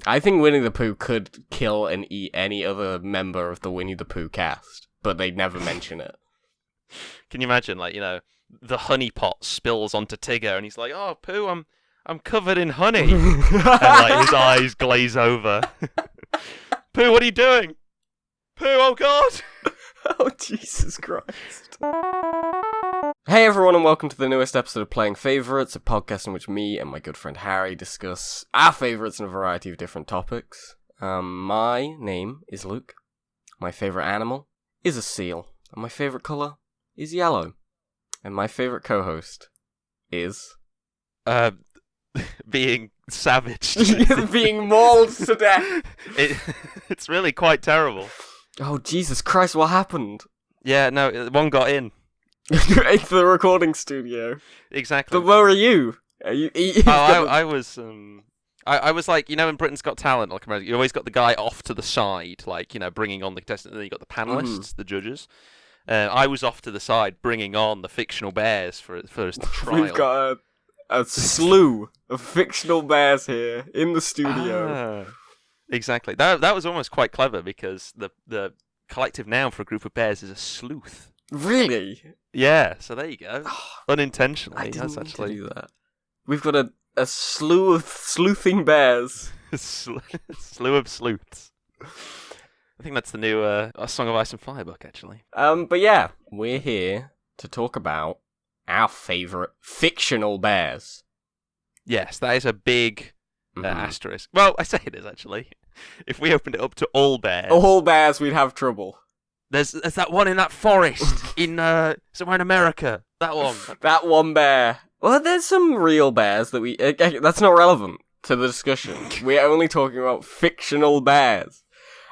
I think Winnie the Pooh could kill and eat any other member of the Winnie the Pooh cast, but they'd never mention it. Can you imagine, like, the honey pot spills onto Tigger, and he's like, "Oh, Pooh, I'm covered in honey," and like his eyes glaze over. Pooh, what are you doing? Pooh, oh God! Oh, Jesus Christ. Hey everyone, and welcome to the newest episode of Playing Favourites, a podcast in which me and my good friend Harry discuss our favourites in a variety of different topics. My name is Luke. My favourite animal is a seal. And my favourite colour is yellow. And my favourite co-host is... being savaged. being mauled to death. It's really quite terrible. Oh, Jesus Christ, what happened? Yeah, no, one got in. Into the recording studio. Exactly. But where are you? I was like, in Britain's Got Talent, like you always got the guy off to the side, like, bringing on the contestant, and then you got the panelists, the judges. I was off to the side, bringing on the fictional bears for his trial. We've got a slew of fictional bears here in the studio. Exactly. That was almost quite clever, because the collective noun for a group of bears is a sleuth. Really? Yeah, so there you go. Unintentionally. I didn't That's actually do that. We've got a slew of sleuthing bears. Slew of sleuths. I think that's the new Song of Ice and Fire book, actually. But yeah, we're here to talk about our favourite fictional bears. Yes, that is a big asterisk. Well, I say it is, actually. If we opened it up to all bears... All bears, we'd have trouble. There's that one in that forest in somewhere in America. That one. That one bear. Well, there's some real bears that we... that's not relevant to the discussion. We're only talking about fictional bears.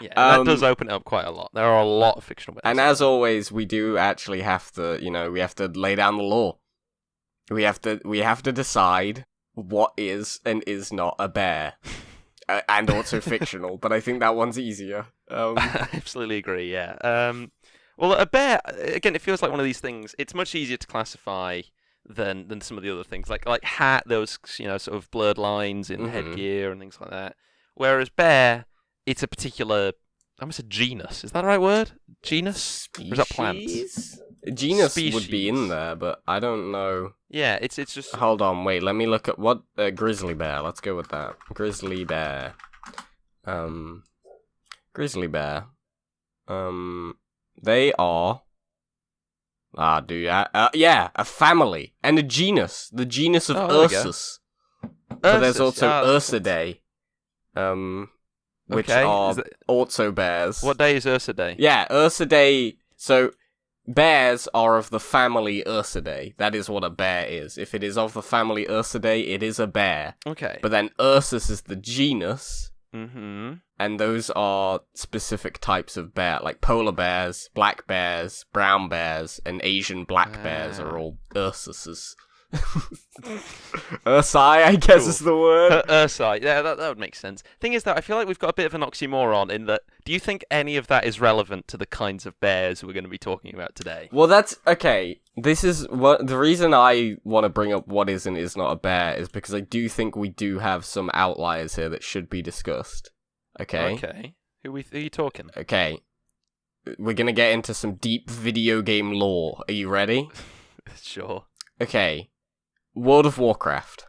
Yeah, that does open it up quite a lot. There are a lot of fictional bears. And as always, we do actually have to, we have to lay down the law. We have to decide what is and is not a bear. And also fictional, but I think that one's easier. I absolutely agree, yeah. Well, a bear, again, it feels like one of these things, it's much easier to classify than some of the other things. Like hat, those, sort of blurred lines in headgear and things like that. Whereas bear, it's a particular, I almost said genus. Is that the right word? Genus? Species? Or is that plants? Genus Species. would be in there, but I don't know. Yeah, it's just... Hold on, wait, let me look at what... grizzly bear, let's go with that. Grizzly bear. Grizzly bear. They are... yeah, a family. And a genus. The genus of Ursus. But there's also Ursidae. Which are also bears. What day is Ursidae? Yeah, Ursidae... So... Bears are of the family Ursidae. That is what a bear is. If it is of the family Ursidae, it is a bear. Okay. But then Ursus is the genus. Mm-hmm. And those are specific types of bear. Like polar bears, black bears, brown bears, and Asian black bears are all Ursuses. Ursi, I guess is the word. Ursi, yeah, that would make sense. Thing is that I feel like we've got a bit of an oxymoron in that. Do you think any of that is relevant to the kinds of bears we're going to be talking about today? Well, that's okay. This is what the reason I want to bring up what is and is not a bear is because I do think we do have some outliers here that should be discussed. Okay. Okay. Who are you talking? Okay. We're gonna get into some deep video game lore. Are you ready? Sure. Okay. World of Warcraft.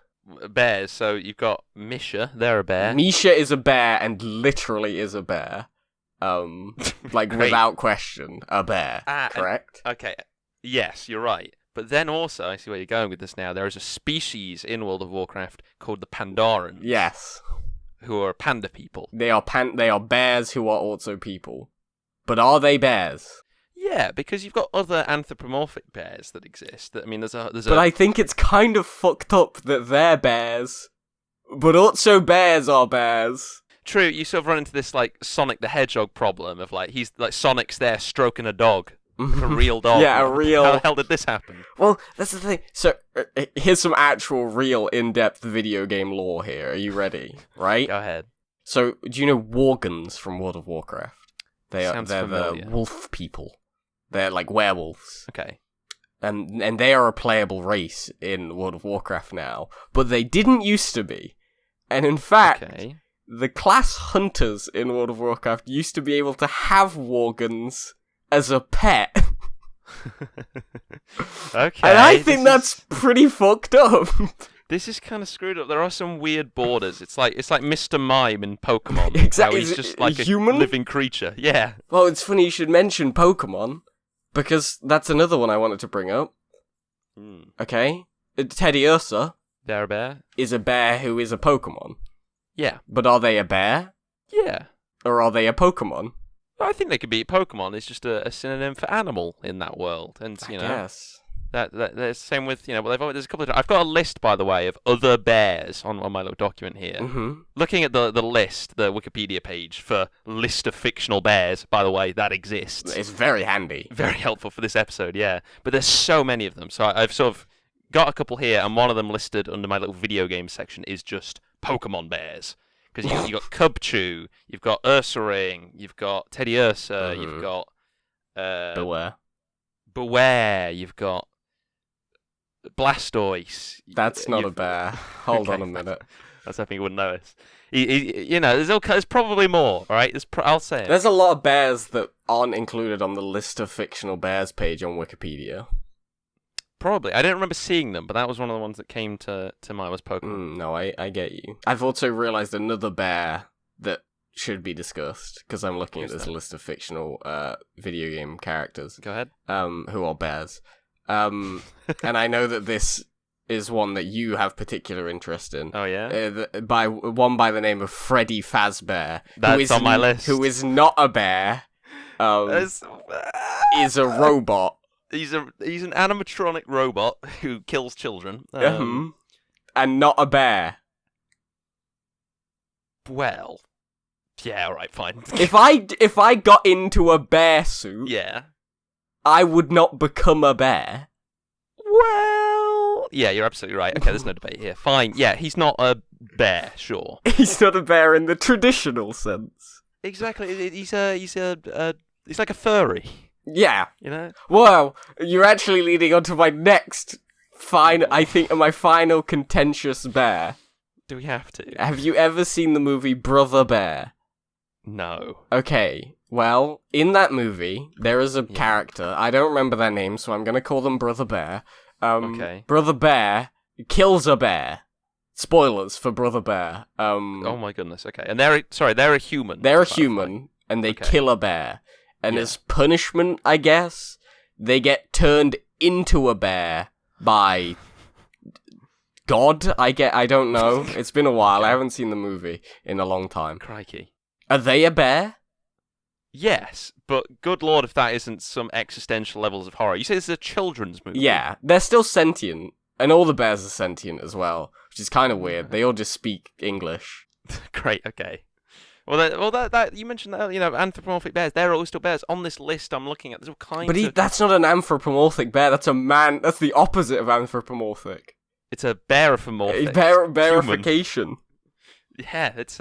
Bears, so you've got Misha, they're a bear. Misha is a bear and literally is a bear. Like without question, a bear, correct? Okay, yes, you're right. But then also, I see where you're going with this now, there is a species in World of Warcraft called the Pandorans. Yes. Who are panda people. They are bears who are also people. But are they bears? Yeah, because you've got other anthropomorphic bears that exist. But I think it's kind of fucked up that they're bears, but also bears are bears. True, you sort of run into this, like, Sonic the Hedgehog problem of, like, Sonic's there stroking a dog. A real dog. Yeah, a real... How the hell did this happen? Well, that's the thing. So, here's some actual, real, in-depth video game lore here. Are you ready? Right? Go ahead. So, do you know Worgans from World of Warcraft? They're familiar. The wolf people. They're like werewolves. Okay. And they are a playable race in World of Warcraft now. But they didn't used to be. And in fact, the class hunters in World of Warcraft used to be able to have worgens as a pet. Okay. And I think that's pretty fucked up. This is kind of screwed up. There are some weird borders. It's like Mr. Mime in Pokemon. Exactly. How he's just like a human living creature. Yeah. Well, it's funny you should mention Pokemon, because that's another one I wanted to bring up. Okay? Teddy Ursa They're a bear? is a bear who is a Pokemon. Yeah. But are they a bear? Yeah. Or are they a Pokemon? I think they could be Pokemon. It's just a synonym for animal in that world. And, you know, Yes. that's the same with, you know, there's a couple of... I've got a list, by the way, of other bears on my little document here. Mm-hmm. Looking at the list, the Wikipedia page for list of fictional bears, by the way, that exists. It's very handy. Very helpful for this episode, yeah. But there's so many of them. So I've sort of got a couple here, and one of them listed under my little video game section is just Pokemon bears. Because you've got Cubchoo, you've got Ursaring, you've got Teddy Ursa, you've got... Beware, you've got Blastoise. That's not a bear. Hold Okay. on a minute. I was hoping you wouldn't notice. You know, there's probably more, all right? I'll say it. There's a lot of bears that aren't included on the list of fictional bears page on Wikipedia. Probably. I don't remember seeing them, but that was one of the ones that came to mind was Pokemon. No, I get you. I've also realised another bear that should be discussed, because I'm looking at this list of fictional video game characters. Go ahead. Who are bears. And I know that this is one that you have particular interest in. Oh, yeah? By the name of Freddy Fazbear. That's on my list. Who is not a bear. Is a robot. He's an animatronic robot who kills children. And not a bear. Well, yeah, all right, fine. If I got into a bear suit, Yeah. I would not become a bear. Well, yeah, you're absolutely right. Okay, there's no debate here. Fine. Yeah, he's not a bear, sure. He's not a bear in the traditional sense. Exactly. He's like a furry. Yeah. You know? Well, you're actually leading on to my next my final contentious bear. Do we have to? Have you ever seen the movie Brother Bear? No. Okay, well, in that movie, there is a character, I don't remember their name, so I'm gonna call them Brother Bear. Okay. Brother Bear kills a bear. Spoilers for Brother Bear. Oh my goodness, okay. And they're a human. They're a human, and they kill a bear. And as punishment, I guess, they get turned into a bear by God, I don't know. It's been a while. I haven't seen the movie in a long time. Crikey. Are they a bear? Yes, but good lord if that isn't some existential levels of horror. You say this is a children's movie? Yeah, they're still sentient. And all the bears are sentient as well, which is kind of weird. They all just speak English. Great, okay. Well, that you mentioned that, you know, anthropomorphic bears. They're all still bears on this list. I'm looking at. There's all kinds. But that's not an anthropomorphic bear. That's a man. That's the opposite of anthropomorphic. It's a bearification. Bearification. Yeah, it's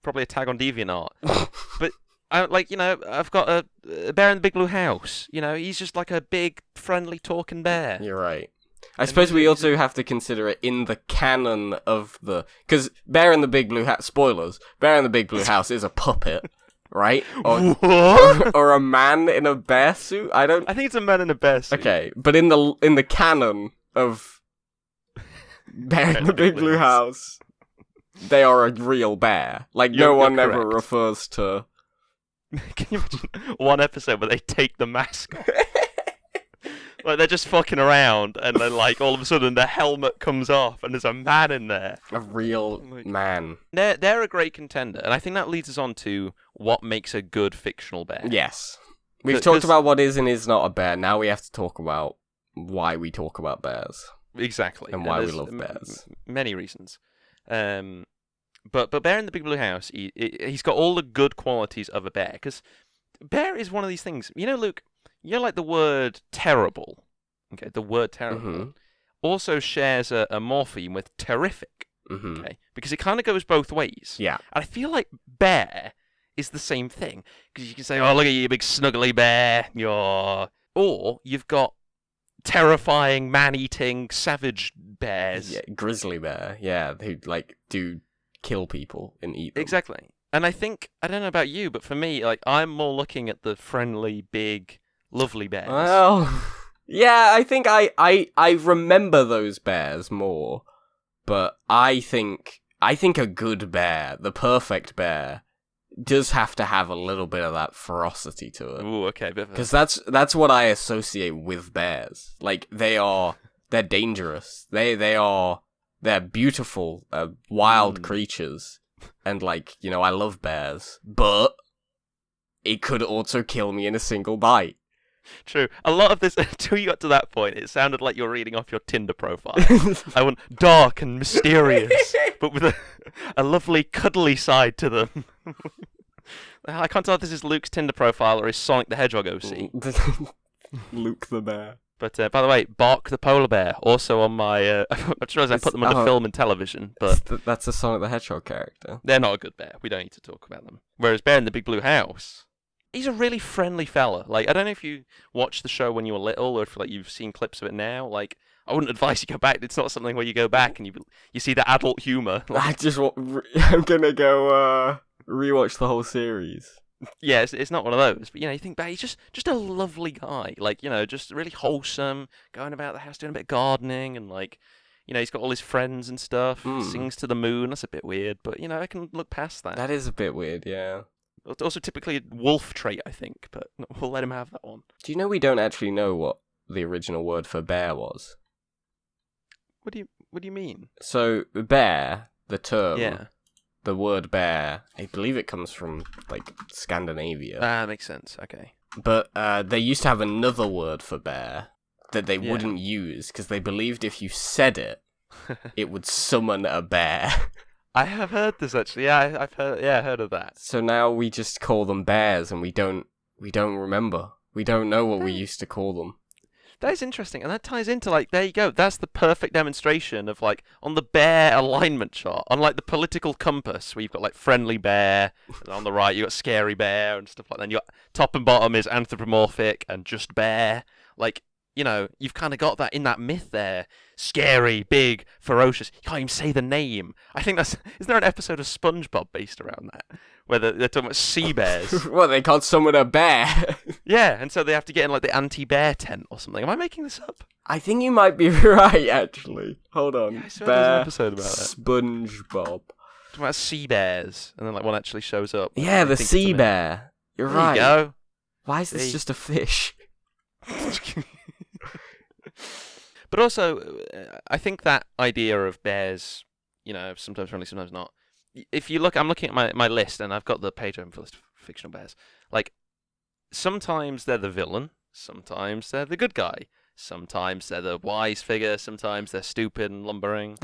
probably a tag on DeviantArt. But I've got a bear in the Big Blue House. You know, he's just like a big, friendly, talking bear. You're right. I suppose we also have to consider it in the canon of the... Because Bear in the Big Blue House... Spoilers. Bear in the Big Blue House is a puppet, right? Or a man in a bear suit? I think it's a man in a bear suit. Okay, but in the canon of Bear in the Big Blue House, they are a real bear. Like, no one ever refers to... Can you imagine one episode where they take the mask off? Like, they're just fucking around, and then, like, all of a sudden the helmet comes off, and there's a man in there. A real man. They're a great contender, and I think that leads us on to what makes a good fictional bear. Yes. We've talked about what is and is not a bear. Now we have to talk about why we talk about bears. Exactly. And why we love bears. Many reasons. But Bear in the Big Blue House, he's got all the good qualities of a bear, because bear is one of these things. You know, Luke... You know, like the word terrible, okay, the word terrible also shares a morpheme with terrific, okay, because it kind of goes both ways. Yeah. And I feel like bear is the same thing, because you can say, oh, look at you, big snuggly bear, or you've got terrifying, man-eating, savage bears. Yeah, grizzly bear, yeah, who, like, do kill people and eat them. Exactly. And I don't know about you, but for me, like, I'm more looking at the friendly, big, lovely bears. Well, yeah, I think I remember those bears more, but I think a good bear, the perfect bear, does have to have a little bit of that ferocity to it. Ooh, okay. Because that's what I associate with bears. Like, they're dangerous. They're beautiful, wild creatures. And, like, you know, I love bears. But it could also kill me in a single bite. True. A lot of this, until you got to that point, it sounded like you're reading off your Tinder profile. I want dark and mysterious, but with a lovely cuddly side to them. I can't tell if this is Luke's Tinder profile or his Sonic the Hedgehog OC. Luke the bear. But by the way, Bark the polar bear, also on my... I just realised I put them under film and television, but... That's a Sonic the Hedgehog character. They're not a good bear. We don't need to talk about them. Whereas Bear in the Big Blue House... He's a really friendly fella. Like, I don't know if you watched the show when you were little, or if like you've seen clips of it now. Like, I wouldn't advise you go back. It's not something where you go back and you see the adult humor. Like, I'm gonna go rewatch the whole series. Yeah, it's not one of those. But you know, you think back, he's just a lovely guy. Like, you know, just really wholesome, going about the house doing a bit of gardening, and like, you know, he's got all his friends and stuff. Sings to the moon. That's a bit weird, but you know, I can look past that. That is a bit weird, yeah. It's also typically a wolf trait, I think, but we'll let him have that one. Do you know we don't actually know what the original word for bear was? What do you mean? So, bear, the term, yeah. The word bear, I believe it comes from, like, Scandinavia. That makes sense, okay. But they used to have another word for bear that they wouldn't use, because they believed if you said it, it would summon a bear. I have heard this actually. Yeah, I've heard of that. So now we just call them bears, and we don't remember. We don't know what we used to call them. That is interesting, and that ties into, like, there you go. That's the perfect demonstration of, like, on the bear alignment chart, on, like, the political compass, where you've got, like, friendly bear, and on the right you've got scary bear and stuff like that. And you got top and bottom is anthropomorphic and just bear. Like, you know, you've kind of got that in that myth there. Scary, big, ferocious. You can't even say the name. I think isn't there an episode of SpongeBob based around that? Where they're talking about sea bears. Well, they can't summon a bear. Yeah, and so they have to get in, like, the anti-bear tent or something. Am I making this up? I think you might be right, actually. Hold on. Yeah, I swear bear, there's an episode about that. SpongeBob. Talking about sea bears, and then, like, one actually shows up. Yeah, the sea bear. You're right. There you go. Why is this just a fish? But also, I think that idea of bears, you know, sometimes friendly, sometimes not. If you look, I'm looking at my list, and I've got the page open for list of fictional bears. Like, sometimes they're the villain, sometimes they're the good guy, sometimes they're the wise figure, sometimes they're stupid and lumbering.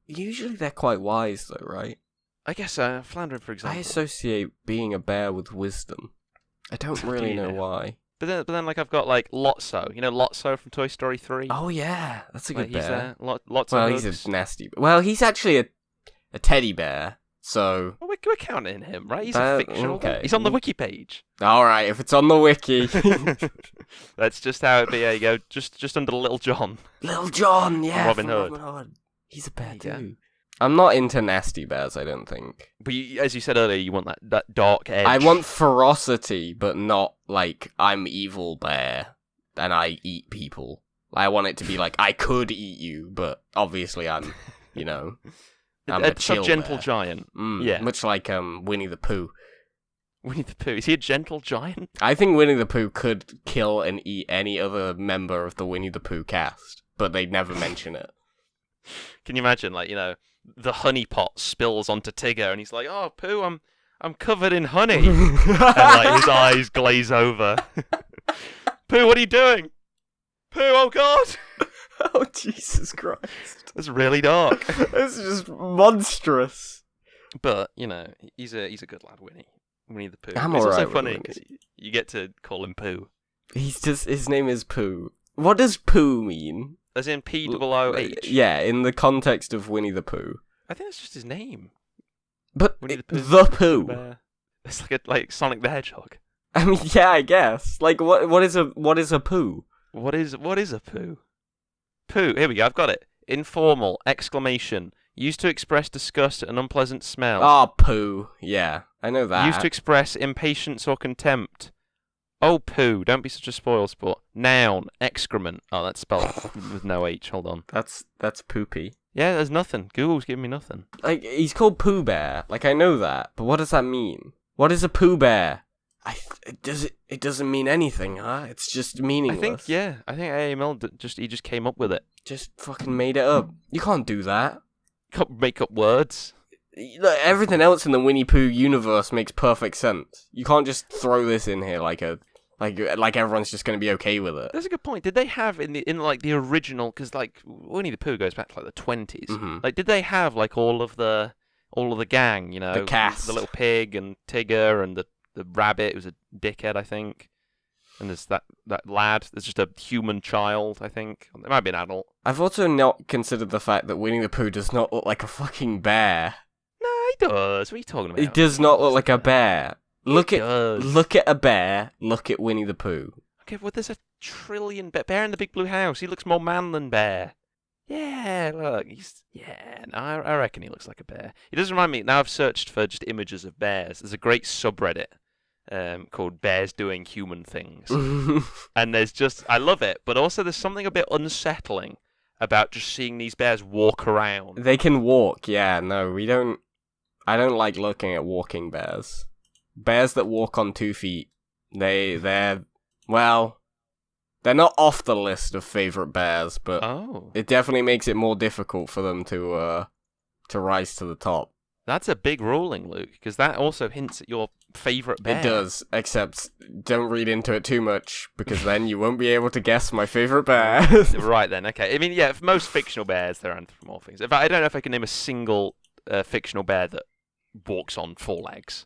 Usually they're quite wise, though, right? I guess Flandrin, for example. I associate being a bear with wisdom. I don't really know why. But then, like, I've got, like, Lotso. You know Lotso from Toy Story 3? Oh, yeah. That's a good bear. Lotso. Well, he's a nasty... Well, he's actually a teddy bear, so... Well, we're counting him, right? He's a fictional... Okay. He's on the wiki page. Alright, if it's on the wiki. That's just how it be. There you go. Just under Little John. Little John, yeah. Robin Hood. He's a bear, too. I'm not into nasty bears, I don't think. But as you said earlier, you want that dark edge. I want ferocity, but not, like, I'm evil bear, and I eat people. I want it to be like, I could eat you, but obviously I'm, you know, I'm a chill gentle bear. Giant. Yeah. Much like Winnie the Pooh. Winnie the Pooh. Is he a gentle giant? I think Winnie the Pooh could kill and eat any other member of the Winnie the Pooh cast, but they'd never mention it. Can you imagine, like, you know, the honey pot spills onto Tigger, and he's like, "Oh, Pooh, I'm covered in honey," and like his eyes glaze over. Pooh, what are you doing? Pooh, oh God! Oh Jesus Christ! That's really dark. This is just monstrous. But you know, he's a good lad, Winnie the Pooh. I'm it's alright also funny because you get to call him Pooh. His name is Pooh. What does Pooh mean? As in P-O-O-H? Yeah, in the context of Winnie the Pooh. I think that's just his name. But Winnie the Pooh. It's like Sonic the Hedgehog. I mean, yeah, I guess. Like, what is a poo? What is a poo? Poo. Here we go. I've got it. Informal exclamation. Used to express disgust at an unpleasant smell. Oh, poo. Yeah, I know that. Used to express impatience or contempt. Oh, poo. Don't be such a spoilsport. Noun. Excrement. Oh, that's spelled with no H. Hold on. That's poopy. Yeah, there's nothing. Google's giving me nothing. Like, he's called Pooh Bear. Like, I know that. But what does that mean? What is a Pooh Bear? It doesn't mean anything, huh? It's just meaningless. I think AML he just came up with it. Just fucking made it up. You can't do that. Can't make up words. Look, everything else in the Winnie Pooh universe makes perfect sense. You can't just throw this in here like everyone's just going to be okay with it. That's a good point. Did they have in the original? Because like Winnie the Pooh goes back to like the 20s. Mm-hmm. Like, did they have like all of the gang? You know, the cast, the little pig and Tigger and the rabbit. It was a dickhead, I think. And there's that lad. There's just a human child, I think. It might be an adult. I've also not considered the fact that Winnie the Pooh does not look like a fucking bear. No, he does. What are you talking about? It does not look like a bear. Look at a bear. Look at Winnie the Pooh. Okay, well, there's a trillion Bear in the Big Blue House. He looks more man than bear. Yeah, look, I reckon he looks like a bear. He does remind me. Now I've searched for just images of bears. There's a great subreddit called Bears Doing Human Things. And there's I love it, but also there's something a bit unsettling about just seeing these bears walk around. They can walk, yeah, no, I don't like looking at walking bears. Bears that walk on 2 feet, they're not off the list of favourite bears, but it definitely makes it more difficult for them to rise to the top. That's a big ruling, Luke, because that also hints at your favourite bear. It does, except don't read into it too much, because then you won't be able to guess my favourite bear. Right then, okay. I mean, yeah, for most fictional bears, they're anthropomorphic. I don't know if I can name a single fictional bear that walks on 4 legs.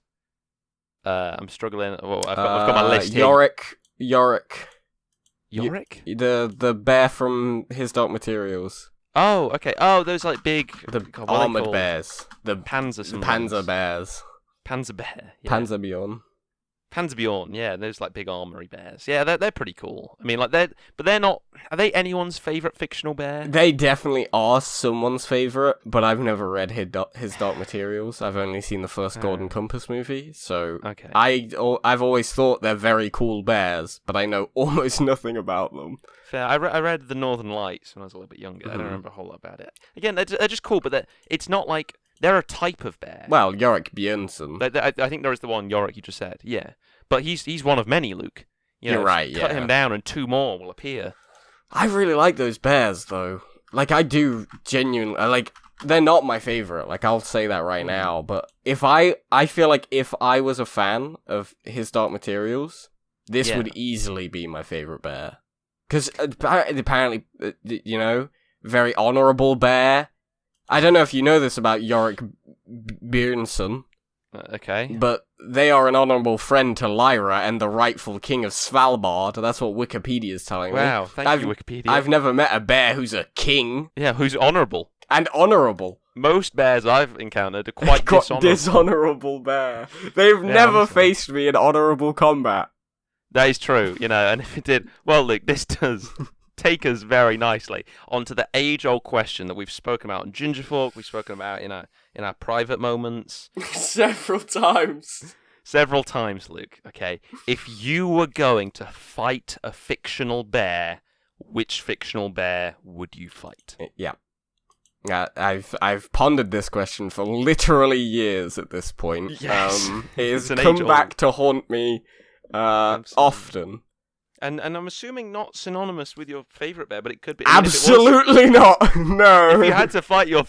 I'm struggling. Oh, I've got my list here. Yorick. Yorick? The bear from His Dark Materials. Oh, okay. Oh, those like big... armoured bears. The Panzer bears. Panzer bear. Yeah. Panzerbjorn, yeah, those like big armory bears. Yeah, they're pretty cool. I mean, like they're not. Are they anyone's favorite fictional bear? They definitely are someone's favorite, but I've never read His Dark Materials. I've only seen the first Golden Compass movie, so okay. I've always thought they're very cool bears, but I know almost nothing about them. Fair. I read The Northern Lights when I was a little bit younger. I don't remember a whole lot about it. Again, they're just cool, but it's not like. They're a type of bear. Well, Yorick Björnsson. I think there is the one Yorick you just said. Yeah, but he's one of many, Luke. You're right. Cut him down, and 2 more will appear. I really like those bears, though. Like, I do genuinely like. They're not my favorite. Like, I'll say that right now. But I feel like if I was a fan of His Dark Materials, this would easily be my favorite bear. Because apparently, very honorable bear. I don't know if you know this about Yorick Björnsson. Okay. But they are an honourable friend to Lyra and the rightful king of Svalbard. That's what Wikipedia is telling me. Wow, thank you, Wikipedia. I've never met a bear who's a king. Yeah, who's honourable. And honourable. Most bears I've encountered are quite dishonourable. Dishonourable bear. They've never faced me in honourable combat. That is true, and if it did... Well, Luke, this does... take us very nicely onto the age-old question that we've spoken about in GINGERFORK, we've spoken about in our private moments. Several times, Luke. Okay, if you were going to fight a fictional bear, which fictional bear would you fight? Yeah. I've pondered this question for literally years at this point. Yes. It has come back to haunt me often. And I'm assuming not synonymous with your favourite bear, but it could be. Absolutely not. No. If you had to fight your...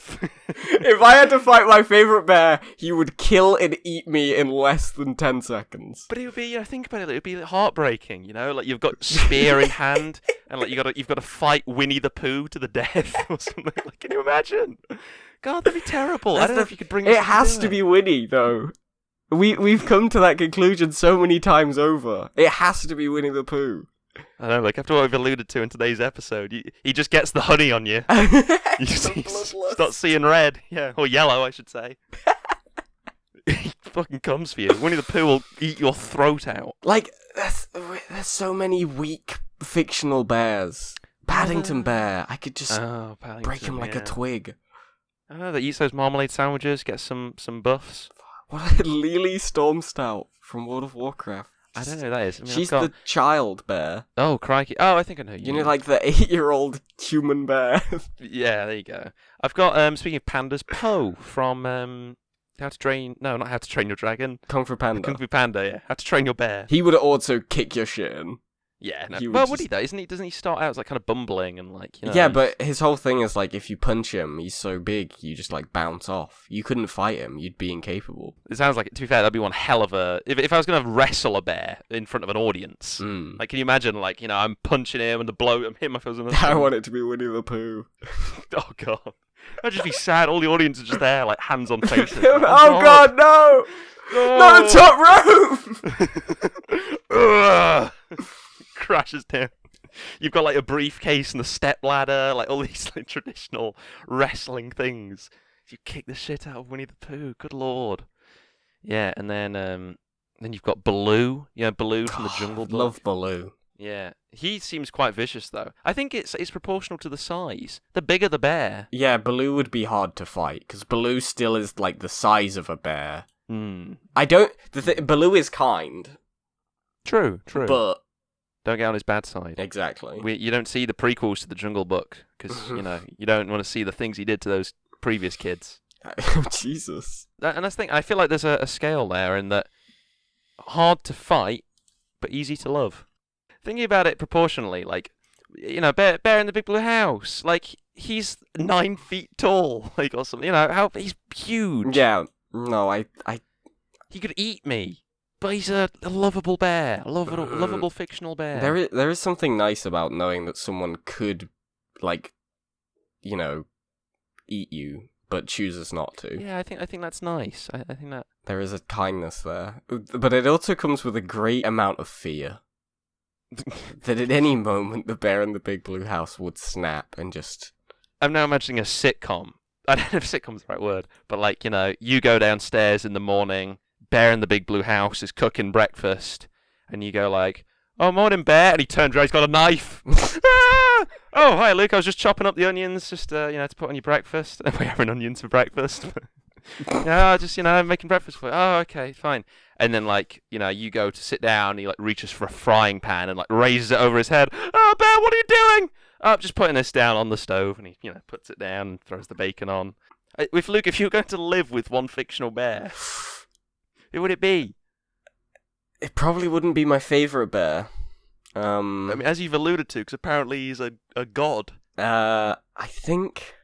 If I had to fight my favourite bear, he would kill and eat me in less than 10 seconds. But it would be, think about it, it would be heartbreaking, Like you've got spear in hand, and like you've got to fight Winnie the Pooh to the death or something. Like, can you imagine? God, that'd be terrible. I don't know if you could bring... It has to be Winnie, though. We've come to that conclusion so many times over. It has to be Winnie the Pooh. I know, like after what we've alluded to in today's episode, he just gets the honey on you. You start seeing red, or yellow, I should say. He fucking comes for you. Winnie the Pooh will eat your throat out. Like, there's so many weak fictional bears. Paddington Bear, I could just break him like a twig. I don't know, they eat those marmalade sandwiches, get some buffs. What Lily Stormstout from World of Warcraft. I don't know who that is. I mean, She's the child bear. Oh, crikey. Oh, I think I know you. You know, like the 8-year-old human bear. Yeah, there you go. I've got, speaking of pandas, Poe from, How to Train... No, not How to Train Your Dragon. Kung Fu Panda. Kung Fu Panda, yeah. How to Train Your Bear. He would also kick your shit in. Yeah, no. Would he though? Doesn't he start out as like kind of bumbling and like, you know? Yeah, but his whole thing is like, if you punch him, he's so big, you just like bounce off. You couldn't fight him, you'd be incapable. It sounds like, to be fair, that'd be one hell of a... If I was going to wrestle a bear in front of an audience, like, can you imagine, like, you know, I'm punching him and the blow... I'm hitting my face on the... I want it to be Winnie the Pooh. Oh, God. I'd just be sad. All the audience are just there, like, hands on faces. Oh, God, no! No! Not the top rope! Crashes down. You've got like a briefcase and a step ladder, like all these like traditional wrestling things. You kick the shit out of Winnie the Pooh. Good lord. Yeah, and then you've got Baloo. Yeah, Baloo from the Jungle Book. Love Baloo. Yeah, he seems quite vicious though. I think it's proportional to the size. The bigger the bear. Yeah, Baloo would be hard to fight because Baloo still is like the size of a bear. I don't. Baloo is kind. True. But don't get on his bad side. Exactly. You don't see the prequels to the Jungle Book because you know you don't want to see the things he did to those previous kids. Jesus. And that's the thing. I feel like there's a scale there in that hard to fight, but easy to love. Thinking about it proportionally, like, you know, Bear in the Big Blue House, like, he's 9 feet tall, like, or something, you know, he's huge. Yeah, no, He could eat me, but he's a lovable bear, a lovable fictional bear. There is something nice about knowing that someone could, like, you know, eat you, but chooses not to. Yeah, I think that's nice. I think that... There is a kindness there. But it also comes with a great amount of fear. That at any moment the Bear in the Big Blue House would snap and just... I'm now imagining a sitcom. I don't know if sitcom's the right word, but like, you know, you go downstairs in the morning, Bear in the Big Blue House is cooking breakfast, and you go like, "Oh, morning, Bear," and he turns around, he's got a knife. Ah! Oh, hi, Luke, I was just chopping up the onions, just, you know, to put on your breakfast. We're having onions for breakfast. Yeah, just, you know, making breakfast for you. Oh, okay, fine. And then, like, you know, you go to sit down, and he, like, reaches for a frying pan and, like, raises it over his head. "Oh, Bear, what are you doing?" "Oh, just putting this down on the stove." And he, you know, puts it down and throws the bacon on. Luke, if you were going to live with one fictional bear, who would it be? It probably wouldn't be my favourite bear. I mean, as you've alluded to, because apparently he's a god. I think...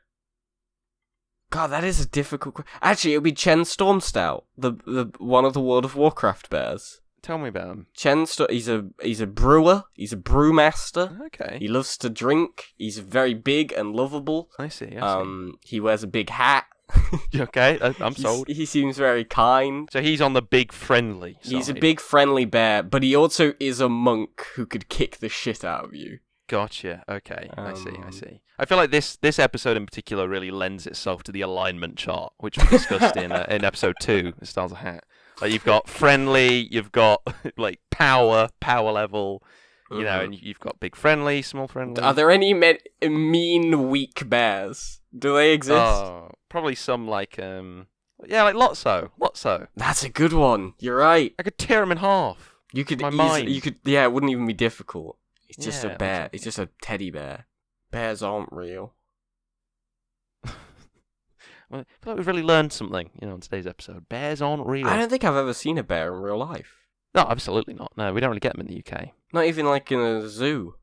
God, that is a difficult question. Actually, it would be Chen Stormstout, the one of the World of Warcraft bears. Tell me about him. He's a brewer. He's a brewmaster. Okay. He loves to drink. He's very big and lovable. I see. He wears a big hat. Okay, I'm sold. He seems very kind. So he's on the big friendly side. He's a big friendly bear, but he also is a monk who could kick the shit out of you. Gotcha. Okay, I see. I feel like this episode in particular really lends itself to the alignment chart, which we discussed in episode 2, Styles of Hat. Like, you've got friendly, you've got like power level, you know, and you've got big friendly, small friendly. Are there any mean, weak bears? Do they exist? Oh, probably some like like Lotso. That's a good one. You're right. I could tear him in half. You could mind. Yeah, it wouldn't even be difficult. It's just Yeah, a bear. It's just a teddy bear. Bears aren't real. Well, I feel like we've really learned something, you know, in today's episode. Bears aren't real. I don't think I've ever seen a bear in real life. No, absolutely not. No, we don't really get them in the UK. Not even like in a zoo.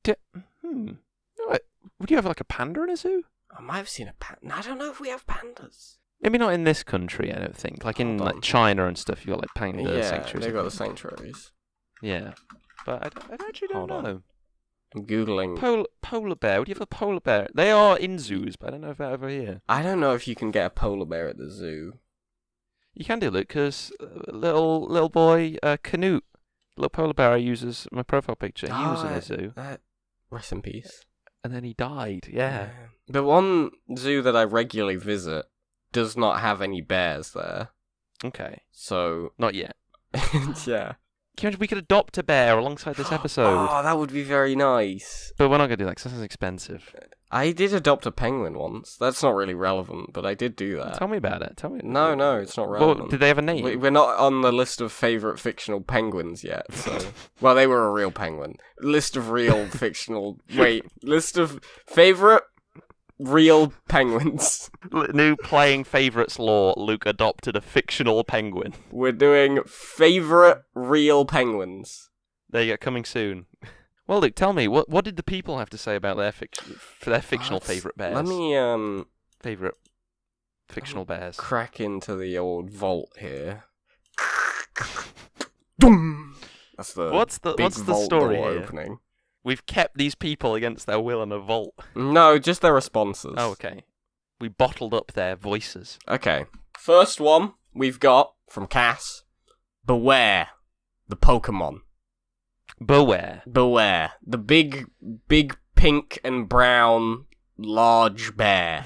Would you have like a panda in a zoo? I might have seen a panda. I don't know if we have pandas. Maybe not in this country, I don't think. Like in like China and stuff, you've got like panda sanctuaries. They've got the sanctuaries. Yeah. But I actually don't know. On. I'm Googling. Polar bear. Would you have a polar bear? They are in zoos, but I don't know if they're over here. I don't know if you can get a polar bear at the zoo. You can do, Luke, because little boy, Canute, little polar bear I use as my profile picture, he was in the zoo. Rest in peace. And then he died, yeah. The one zoo that I regularly visit does not have any bears there. Okay. So... Not yet. Yeah. you imagine we could adopt a bear alongside this episode? Oh, that would be very nice. But we're not going to do that because that sounds expensive. I did adopt a penguin once. That's not really relevant, but I did do that. Tell me about it. Tell me. No, it's not relevant. Well, did they have a name? We're not on the list of favourite fictional penguins yet, so... Well, they were a real penguin. List of real fictional... list of favourite real penguins. New playing favourites law, Luke adopted a fictional penguin. We're doing favourite real penguins. There you go, coming soon. Well, Luke, tell me, what did the people have to say about their fictional favourite bears? Let me, Favourite fictional bears. crack into the old vault here. Doom! That's the What's the vault story door here? opening. We've kept these people against their will in a vault. No, just their responses. Oh, okay. We bottled up their voices. Okay. First one we've got from Cass. Beware the Pokemon. Beware. Beware. The big pink and brown large bear.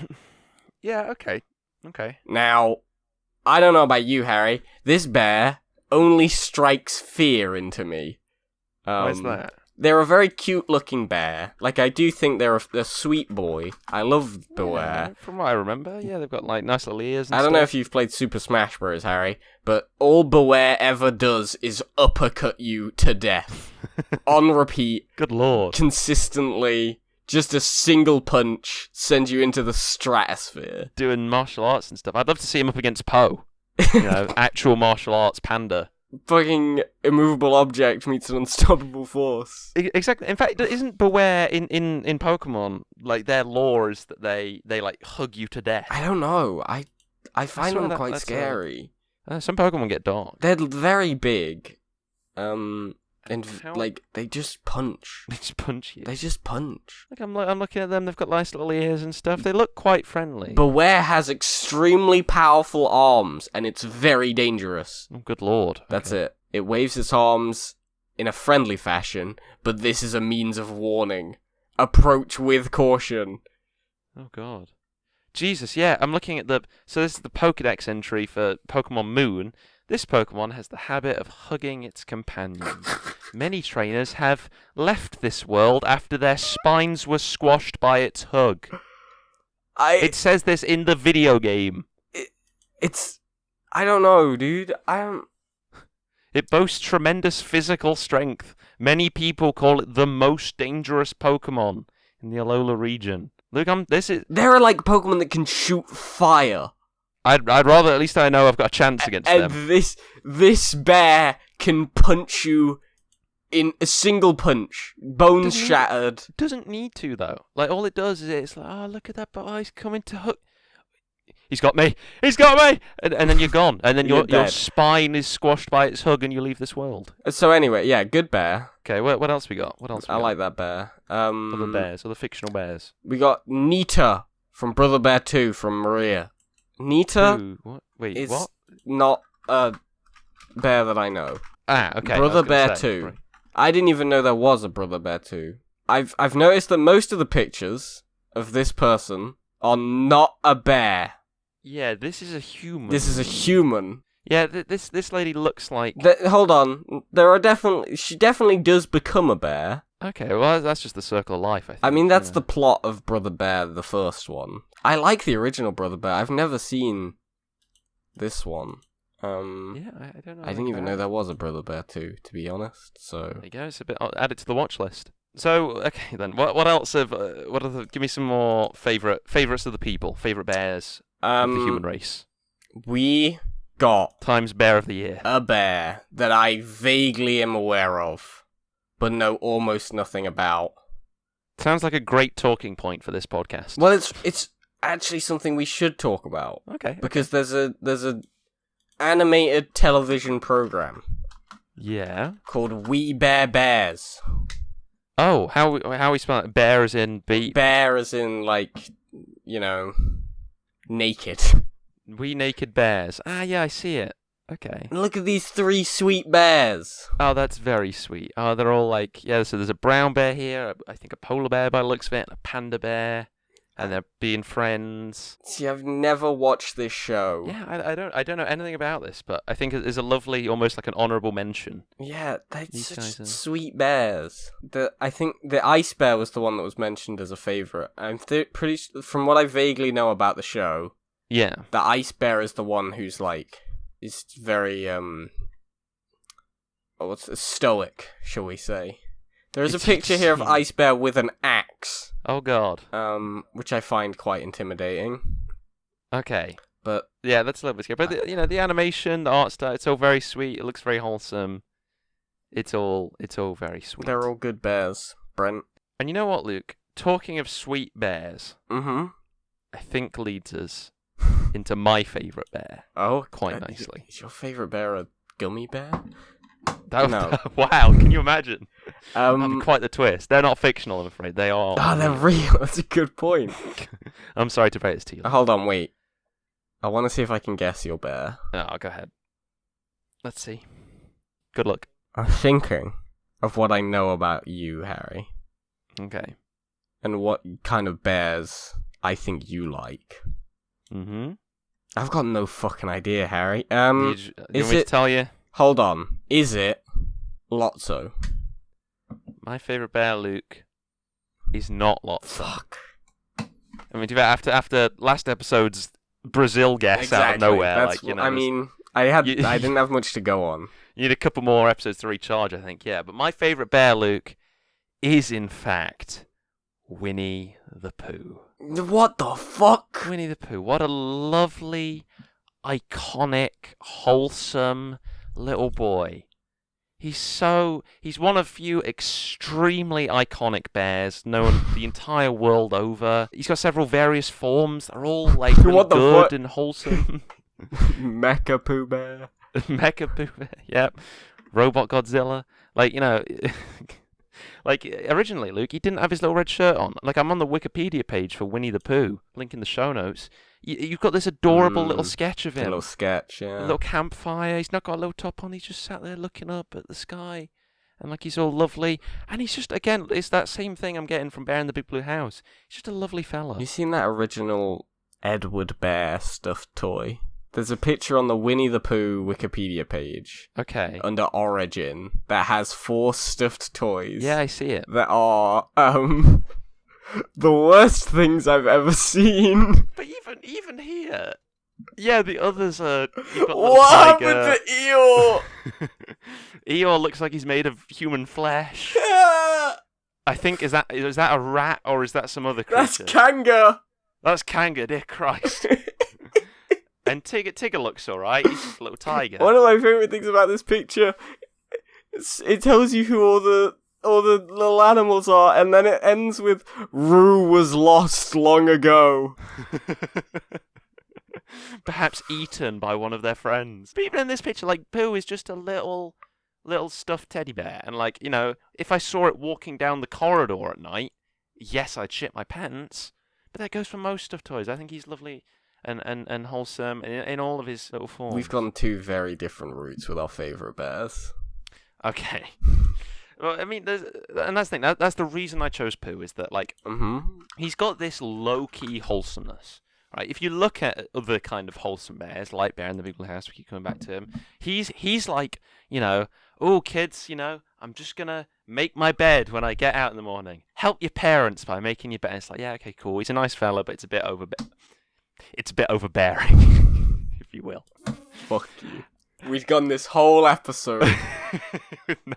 Yeah, okay. Okay. Now, I don't know about you, Harry. This bear only strikes fear into me. Why's that? They're a very cute-looking bear. Like, I do think they're a sweet boy. I love Beware. Yeah, from what I remember, yeah, they've got like nice little ears and I don't know if you've played Super Smash Bros, Harry, but all Beware ever does is uppercut you to death. On repeat. Good lord. Consistently. Just a single punch sends you into the stratosphere. Doing martial arts and stuff. I'd love to see him up against Poe. Actual martial arts panda. Fucking immovable object meets an unstoppable force. Exactly. In fact, isn't Beware in Pokemon, like, their lore is that they like hug you to death? I don't know. I find them quite that's scary. Some Pokemon get dark. They're very big. And How- like they just punch. They just punch you. They just punch. Like I'm looking at them. They've got nice little ears and stuff. They look quite friendly. Beware has extremely powerful arms, and it's very dangerous. Oh, good lord. That's Okay. it. It waves its arms in a friendly fashion, but this is a means of warning. Approach with caution. Oh god. Jesus, yeah. I'm looking at so this is the Pokédex entry for Pokemon Moon. This Pokemon has the habit of hugging its companions. Many trainers have left this world after their spines were squashed by its hug. It says this in the video game. I don't know, dude. It boasts tremendous physical strength. Many people call it the most dangerous Pokemon in the Alola region. Look, There are like Pokemon that can shoot fire. I'd rather at least I know I've got a chance against them. And this bear can punch you in a single punch, bones shattered. It doesn't need to though. Like all it does is it's like, oh look at that boy, he's coming to hook. He's got me. He's got me. And then you're gone. And then your spine is squashed by its hug, and you leave this world. So anyway, yeah, good bear. Okay, what else we got? I like that bear. Other bears, other fictional bears. We got Nita from Brother Bear 2 from Maria. Nita Ooh, what? Wait, is what? not a bear that I know. Ah, okay. Brother Bear 2. Right. I didn't even know there was a Brother Bear 2. I've noticed that most of the pictures of this person are not a bear. Yeah, this is a human. This is a human. Yeah, this lady looks like. Hold on, she definitely does become a bear. Okay, well that's just the circle of life. I think. I mean, that's the plot of Brother Bear, the first one. I like the original Brother Bear. I've never seen this one. Yeah, I don't know. I didn't even know there was a Brother Bear 2, to be honest. So there you go. It's a bit. I'll add it to the watch list. So okay then, what else have give me some more favorites of the people, favorite bears of the human race. We got Times Bear of the Year. A bear that I vaguely am aware of, but know almost nothing about. Sounds like a great talking point for this podcast. Well, it's actually something we should talk about. Okay. Because there's a animated television program. Yeah. Called We Bear Bears. Oh, how we spell it? Bear as in B. Bear as in like, naked. We Naked Bears. Ah, yeah, I see it. Okay. And look at these 3 sweet bears. Oh, that's very sweet. Oh, they're all like, yeah, so there's a brown bear here, I think a polar bear by the looks of it, and a panda bear, and they're being friends. See, I've never watched this show. Yeah, I don't know anything about this, but I think it's a lovely, almost like an honourable mention. Yeah, they're These such guys are- sweet bears. I think the ice bear was the one that was mentioned as a favourite. From what I vaguely know about the show, Yeah. the ice bear is the one who's like is very stoic, shall we say? There is a picture here of Ice Bear with an axe. Oh god. Which I find quite intimidating. Okay. But yeah, that's a little bit scary. But the animation, the art style, it's all very sweet. It looks very wholesome. It's all very sweet. They're all good bears, Brent. And you know what, Luke? Talking of sweet bears, I think leads us into my favourite bear. Oh, quite nicely. Is your favourite bear a gummy bear? No. Wow, can you imagine? That'd be quite the twist. They're not fictional, I'm afraid. They are. Oh, they're real. That's a good point. I'm sorry to break this to you. Hold on, wait. I want to see if I can guess your bear. Oh, go ahead. Let's see. Good luck. I'm thinking of what I know about you, Harry. Okay. And what kind of bears I think you like. Mm-hmm. I've got no fucking idea, Harry. You want me to tell you? Hold on. Is it Lotso? My favourite bear, Luke, is not Lotso. Fuck. I mean, after last episode's Brazil guess out of nowhere, I didn't have much to go on. You need a couple more episodes to recharge, I think. Yeah, but my favourite bear, Luke, is in fact Winnie the Pooh. What the fuck? Winnie the Pooh. What a lovely, iconic, wholesome little boy. He's one of few extremely iconic bears known the entire world over. He's got several various forms. They're all like really good and wholesome. Mecha Pooh Bear. Mecha Pooh Bear, yep. Robot Godzilla. Like, originally, Luke, he didn't have his little red shirt on. Like, I'm on the Wikipedia page for Winnie the Pooh, link in the show notes. You've got this adorable little sketch of him. A little sketch, yeah. A little campfire. He's not got a little top on. He's just sat there looking up at the sky. And, like, he's all lovely. And he's just, again, it's that same thing I'm getting from Bear in the Big Blue House. He's just a lovely fella. You seen that original Edward Bear stuffed toy? There's a picture on the Winnie the Pooh Wikipedia page. Okay. Under Origin that has 4 stuffed toys. Yeah, I see it. That are, the worst things I've ever seen. But even here, yeah, the others are. What happened to Eeyore? Eeyore looks like he's made of human flesh. I think is that a rat or is that some other creature? That's Kanga. That's Kanga, dear Christ. And Tigger looks alright. He's just a little tiger. One of my favourite things about this picture, it tells you who all the little animals are, and then it ends with Roo was lost long ago. Perhaps eaten by one of their friends. But even in this picture, like, Pooh is just a little stuffed teddy bear. And, like, if I saw it walking down the corridor at night, yes, I'd shit my pants. But that goes for most stuffed toys. I think he's lovely and wholesome in all of his little forms. We've gone 2 very different routes with our favourite bears. Okay. Well, I mean, that's the thing. That's the reason I chose Pooh, is that, like, he's got this low-key wholesomeness, right? If you look at other kind of wholesome bears, like Bear in the Big Blue House, we keep coming back to him, he's like, oh, kids, I'm just going to make my bed when I get out in the morning. Help your parents by making your bed. It's like, yeah, okay, cool. He's a nice fella, but it's a bit overbearing, if you will. Fuck you. We've gone this whole episode with no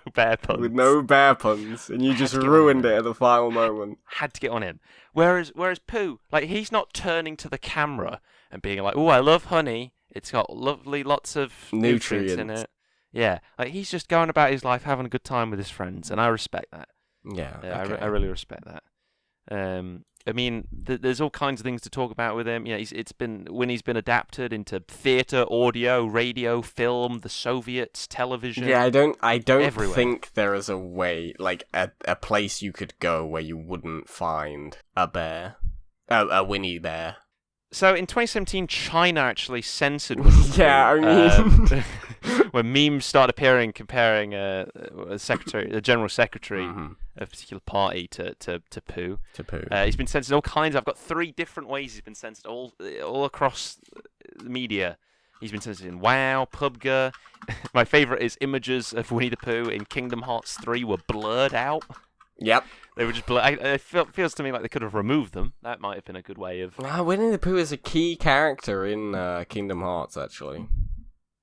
bear puns, and you just ruined it at the final moment. Had to get on in. Whereas Pooh, like, he's not turning to the camera and being like, "Oh, I love honey. It's got lots of nutrients in it." Yeah, like, he's just going about his life, having a good time with his friends, and I respect that. Yeah, okay. I really respect that. I mean, there's all kinds of things to talk about with him. Winnie's been adapted into theatre, audio, radio, film, the Soviets, television. Yeah, I don't everywhere. think there is a way, like a place you could go where you wouldn't find a bear, a Winnie bear. So in 2017, China actually censored Winnie. Yeah, I mean, when memes start appearing comparing a general secretary of a particular party to Pooh. To Pooh. He's been censored all kinds. I've got 3 different ways he's been censored all across the media. He's been censored in WoW, PUBG. My favourite is images of Winnie the Pooh in Kingdom Hearts 3 were blurred out. Yep. They were just blurred. It feels to me like they could have removed them. That might have been a good way of... Winnie the Pooh is a key character in Kingdom Hearts, actually.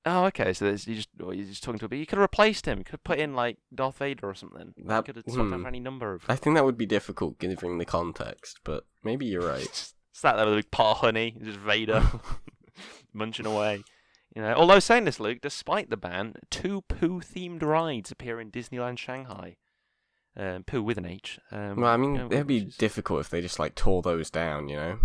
Oh, okay. So you're just talking to but you could have replaced him. You could have put in, like, Darth Vader or something. You could have swapped out for any number of... I think that would be difficult, given the context, but maybe you're right. Sat there with a big pot of honey, just Vader, munching away. You know, although saying this, Luke, despite the ban, 2 Pooh-themed rides appear in Disneyland Shanghai. Pooh with an H. Well, I mean, it'd be difficult if they just, like, tore those down, you know?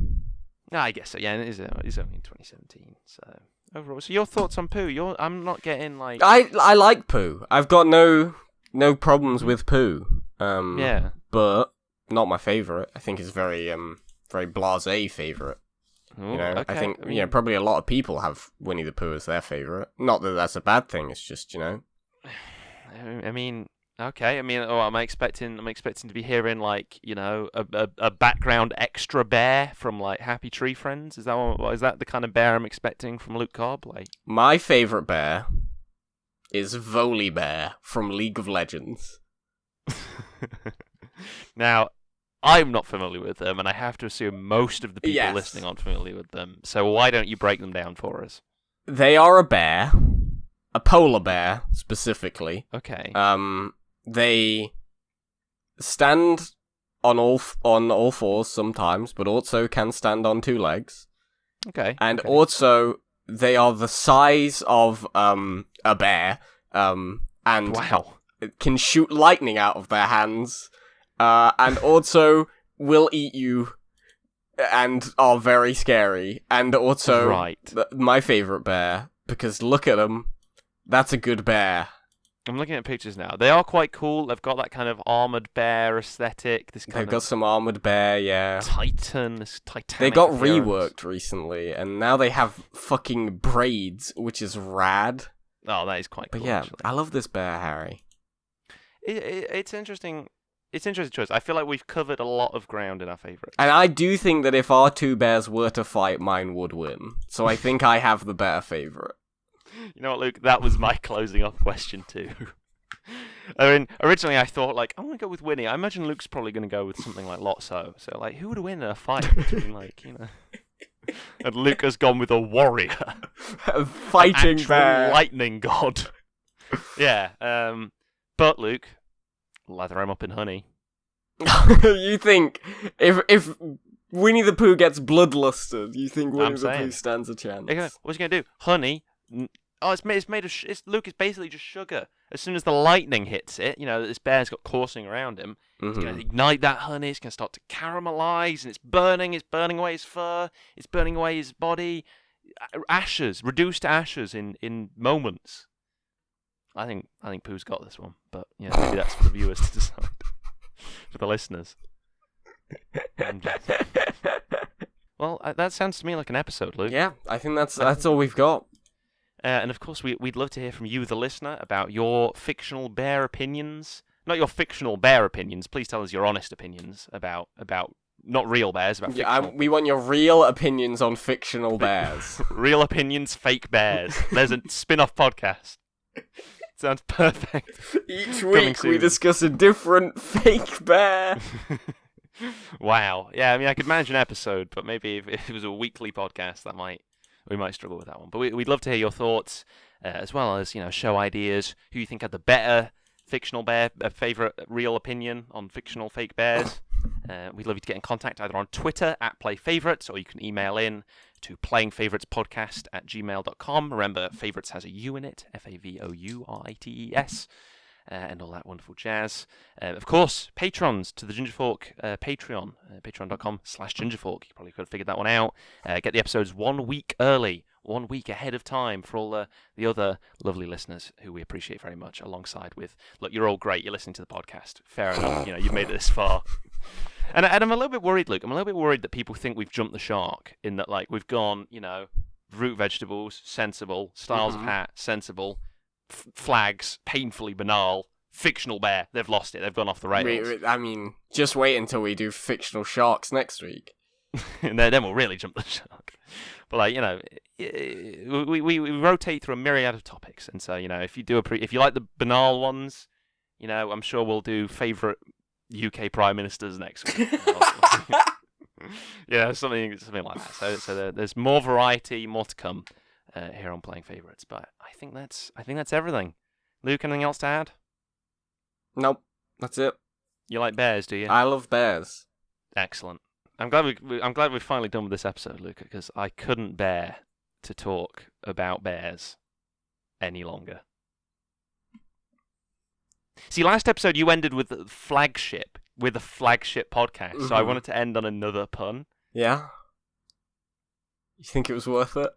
No, I guess so. Yeah, it is only in 2017, so... Overall, so your thoughts on Pooh? I'm not getting, like... I like Pooh. I've got no problems with Pooh. Yeah. But not my favourite. I think it's very blasé favourite. Ooh, You know, okay. I think probably a lot of people have Winnie the Pooh as their favourite. Not that that's a bad thing. It's just, you know. I mean, okay. I mean, am I expecting to be hearing, like, you know, a background extra bear from, like, Happy Tree Friends? Is that the kind of bear I'm expecting from Luke Cobb? Like, My favourite bear is Volibear from League of Legends. Now, I'm not familiar with them, and I have to assume most of the people Yes. listening aren't familiar with them. So why don't you break them down for us? They are a bear, a polar bear specifically. Okay. They stand on all fours sometimes, but also can stand on 2 legs. Okay. And okay. also, they are the size of a bear, and Wow. can shoot lightning out of their hands, and also will eat you, and are very scary. And also, Right. My favourite bear, because look at them, that's a good bear. I'm looking at pictures now. They are quite cool. They've got that kind of armored bear aesthetic. They've got some armoured bear, yeah. Titanic. They got appearance. reworked recently, and now they have fucking braids, which is rad. Oh, that is quite cool. But yeah, actually. I love this bear, Harry. It's interesting. It's an interesting choice. I feel like we've covered a lot of ground in our favourites. And I do think that if our 2 bears were to fight, mine would win. So I think I have the better favourite. You know what, Luke? That was my closing off question too. I mean, originally I thought, like, I'm going to go with Winnie. I imagine Luke's probably going to go with something like Lotso. So, like, who would win in a fight between, like, you know... And Luke has gone with a warrior. A fighting An bear. lightning god. Yeah. But, Luke, lather him up in honey. You think, if Winnie the Pooh gets bloodlusted, you think Winnie I'm the saying. Pooh stands a chance? Okay, what's he going to do? Honey... Oh, it's made of... Luke is basically just sugar. As soon as the lightning hits it, you know, this bear's got coursing around him, it's going to ignite that honey, it's going to start to caramelize, and it's burning away his fur, it's burning away his body. Ashes, reduced to ashes in moments. I think Pooh's got this one, but yeah, maybe that's for the viewers to decide. For the listeners. Well, that sounds to me like an episode, Luke. Yeah, I think that's all we've got. And of course, we'd love to hear from you, the listener, about your fictional bear opinions. Not your fictional bear opinions. Please tell us your honest opinions about not real bears, about fictional. We want your real opinions on fictional bears. Real opinions, fake bears. There's a spin-off podcast. Sounds perfect. Each Coming week we soon. discuss a different fake bear. Wow. Yeah, I mean, I could manage an episode, but maybe if it was a weekly podcast, we might struggle with that one. But we'd love to hear your thoughts, as well as, you know, show ideas, who you think had the better fictional bear, favourite real opinion on fictional fake bears. We'd love you to get in contact either on Twitter @playfavorites, or you can email in to playingfavoritspodcast@gmail.com. Remember, favourites has a U in it, FAVOURITES. And all that wonderful jazz. Of course, patrons to the GingerFork Patreon, patreon.com/GingerFork. You probably could have figured that one out. Get the episodes 1 week early, 1 week ahead of time for all the other lovely listeners who we appreciate very much, alongside with, look, you're all great, you're listening to the podcast. Fair enough, you know, you've made it this far. And I'm a little bit worried, Luke. I'm a little bit worried that people think we've jumped the shark, in that, like, we've gone, you know, root vegetables, sensible. Styles of hat, sensible. Flags, painfully banal. Fictional bear, they've lost it. They've gone off the rails. I mean, just wait until we do fictional sharks next week. And then we'll really jump the shark. But like, you know, we rotate through a myriad of topics, and so, you know, if you like the banal ones, you know, I'm sure we'll do favourite UK prime ministers next week. Yeah, something like that. So there's more variety, more to come here on Playing Favourites. But I think that's everything. Luke, anything else to add? Nope, that's it. You like bears, do you? I love bears. Excellent. I'm glad we're finally done with this episode, Luca, because I couldn't bear to talk about bears any longer. See, last episode you ended with a flagship podcast, so I wanted to end on another pun. Yeah? You think it was worth it?